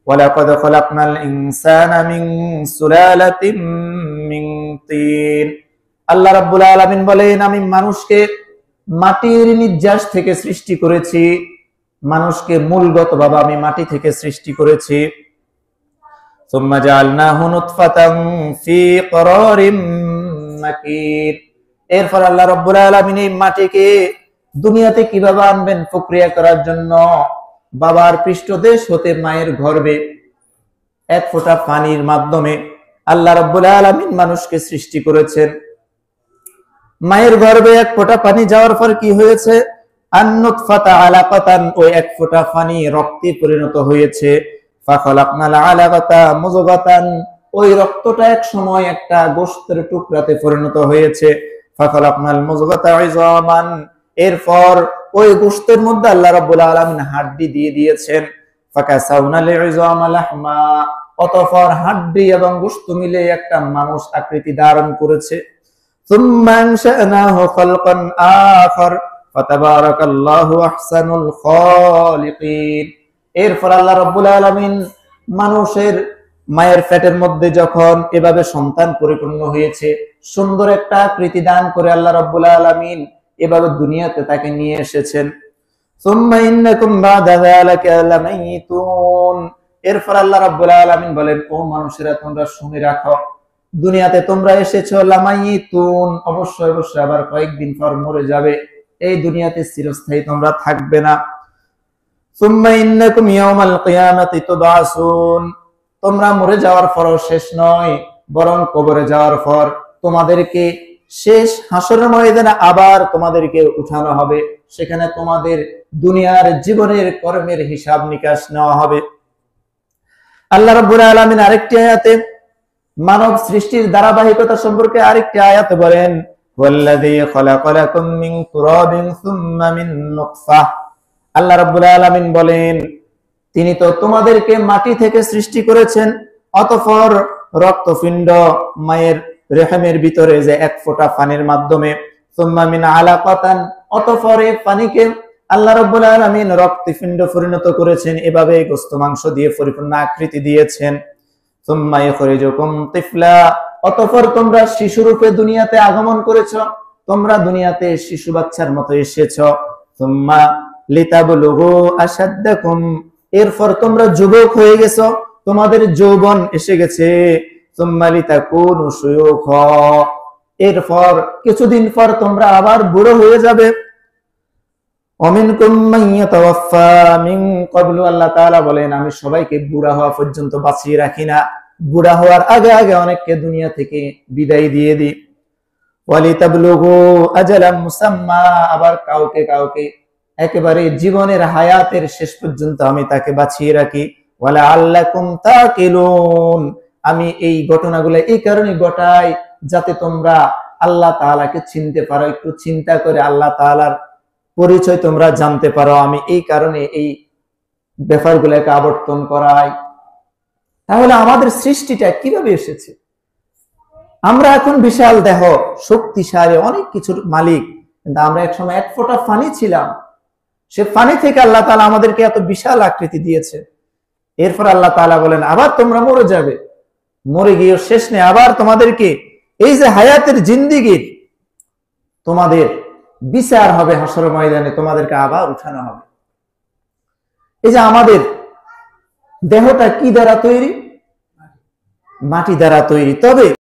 ওয়ালাকাদ খালাকনাল ইনসানা মিন সুলালাতিন মিন তিন। আল্লাহ রাব্বুল আলামিন বলেন, আমি মানুষকে মাটির নির্যাস থেকে সৃষ্টি করেছি। মানুষকে মূলগতভাবে আমি মাটি থেকে সৃষ্টি করেছি। সুম্মা জাআলনাহু নুতফাতান ফি করারিম মাকিন। এরপর আল্লাহ রাব্বুল আলামিন এই মাটিকে দুনিয়াতে কিভাবে আনবেন প্রক্রিয়া করার জন্য, বাবার পৃষ্ঠদেশ হতে মায়ের গর্ভে এক ফোঁটা পানির মাধ্যমে আল্লাহ রাব্বুল আলামিন মানুষকে সৃষ্টি করেছেন। মায়ের গর্ভে এক ফোঁটা পানি যাওয়ার পর কি হয়েছে? আন-নুতফাতা আলাকাতান, ওই এক ফোঁটা পানি রক্তে পরিণত হয়েছে। ফাখালাকনাল আলাকাতা মুযগাতান, ওই রক্তটা এক সময় একটা গোশতের টুকরাতে পরিণত হয়েছে। ফাখালাকনাল মুযগাতা ইযামান, এরপর ওই গোশতের মধ্যে আল্লাহ রাব্বুল আলামিন হাড্ডি দিয়ে দিয়েছেন। ফাকাসাউনাল ইযামা লাহমা, অতঃপর হাড্ডি এবং গোশত মিলে একটা মানুষ আকৃতি ধারণ করেছে। সুম্মা আনশানাহু খালকান আখার ফাতাবারাকাল্লাহু আহসানুল খালিকিন। এরপর আল্লাহ রাব্বুল আলামিন মানুষের মায়ের পেটের মধ্যে যখন এভাবে সন্তান পরিপূর্ণ হয়েছে, সুন্দর একটা আকৃতি দান করে আল্লাহ রাব্বুল আলামিন এভাবে দুনিয়াতে তাকে নিয়ে এসেছেন। সুম্মা ইন্নাকুম বাদা যালিকা লামাইতুন। এরপর আল্লাহ রাব্বুল আলামিন বলেন, ও মানুষেরা, তোমরা শুনে রাখো, দুনিয়াতে তোমরা এসেছো লামাইতুন, অবশ্যই অবশ্যই আবার কয়েকদিন পর মরে যাবে। এই দুনিয়াতে চিরস্থায়ী তোমরা থাকবে না। সুম্মা ইন্নাকুম ইয়াওমাল কিয়ামাতি তুবআসুন। তোমরা মরে যাওয়ার পরও শেষ নয়, বরং কবরে যাওয়ার পর তোমাদেরকে শেষ হাসরের ময়দানে আবার তোমাদেরকে উঠানো হবে। সেখানে তোমাদের দুনিয়ার জীবনের কর্মের হিসাব নিকাশ নেওয়া হবে। আল্লাহ রাব্বুল আলামিন আরেকটি আয়াতে মানব সৃষ্টির ধারাবাহিকতা সম্পর্কে আরেকটি আয়াতে বলেন, ওয়াল্লাযী খালাকালাকুম মিন তুরাবিন সুম্মা মিন নুতফাহ। আল্লাহ রাব্বুল আলামিন বলেন, তিনি তো তোমাদেরকে মাটি থেকে সৃষ্টি করেছেন, অতঃপর রক্তপিণ্ড মায়ের রেহমের ভিতরে যে এক ফোঁটা পানির মাধ্যমে, সুম্মা মিন আলাকাতান, অতঃপর এই পানিকে আল্লাহ রাব্বুল আলামিন রক্তপিণ্ড পরিণত করেছেন, এভাবে গোশত মাংস দিয়ে পরিপূর্ণ আকৃতি দিয়েছেন। সুম্মা ইখরিজুকুম তিফলা, অতঃপর তোমরা শিশুরূপে দুনিয়াতে আগমন করেছো, তোমরা দুনিয়াতে শিশু বাচ্চার মতো এসেছো। সুম্মা লিতাবলুগু আশাদ্দাকুম, এরপর তোমরা যুবক হয়ে গেছো, তোমাদের যৌবন এসে গেছে। সুম্মা লিতাকুনু শুয়ুখা, এরপর কিছুদিন পর তোমরা আবার বুড়ো হয়ে যাবে। ওয়ামিনকুম মান ইয়াতাওয়াফা মিন ক্বাবলু, আল্লাহ তাআলা বলেন, আমি সবাইকে বুড়া হওয়া পর্যন্ত বাঁচিয়ে রাখি না, বুড়া হওয়ার আগে আগে অনেককে দুনিয়া থেকে বিদায় দিয়ে দিই। ওয়ালিতাবলুগু আজালাম মুসাম্মা, আবার কাউকে কাউকে একেবারে জীবনের হায়াতের শেষ পর্যন্ত আমি তাকে বাঁচিয়ে রাখি। ওয়ালা আল্লাকুম তাকিলুন, আমি এই ঘটনাগুলো এই কারণে ঘটাই যাতে তোমরা আল্লাহ তাআলাকে চিনতে পারো, একটু চিন্তা করে আল্লাহ তাআলার পরিচয় তোমরা জানতে পারো। আমি এই কারণে এই ব্যাপারগুলোকে আবর্তন করাই। তাহলে আমাদের সৃষ্টিটা কিভাবে এসেছে? আমরা এখন বিশাল দেহ, শক্তিশালী, অনেক কিছুর মালিক, কিন্তু আমরা একসময় এক ফোঁটা পানি ছিলাম। সে পানি থেকে আল্লাহ তাআলা আমাদেরকে এত বিশাল আকৃতি দিয়েছে। এরপর আল্লাহ তাআলা বলেন, আবার তোমরা মরে যাবে, মরে গিয়ে শেষ নেই, আবার তোমাদেরকে এই যে হায়াতের জিন্দেগির তোমাদের বিচার হবে, হাসরের ময়দানে তোমাদেরকে আবার উঠানো হবে। এই যে আমাদের দেহটা কি দ্বারা তৈরি? মাটি দ্বারা তৈরি। তবে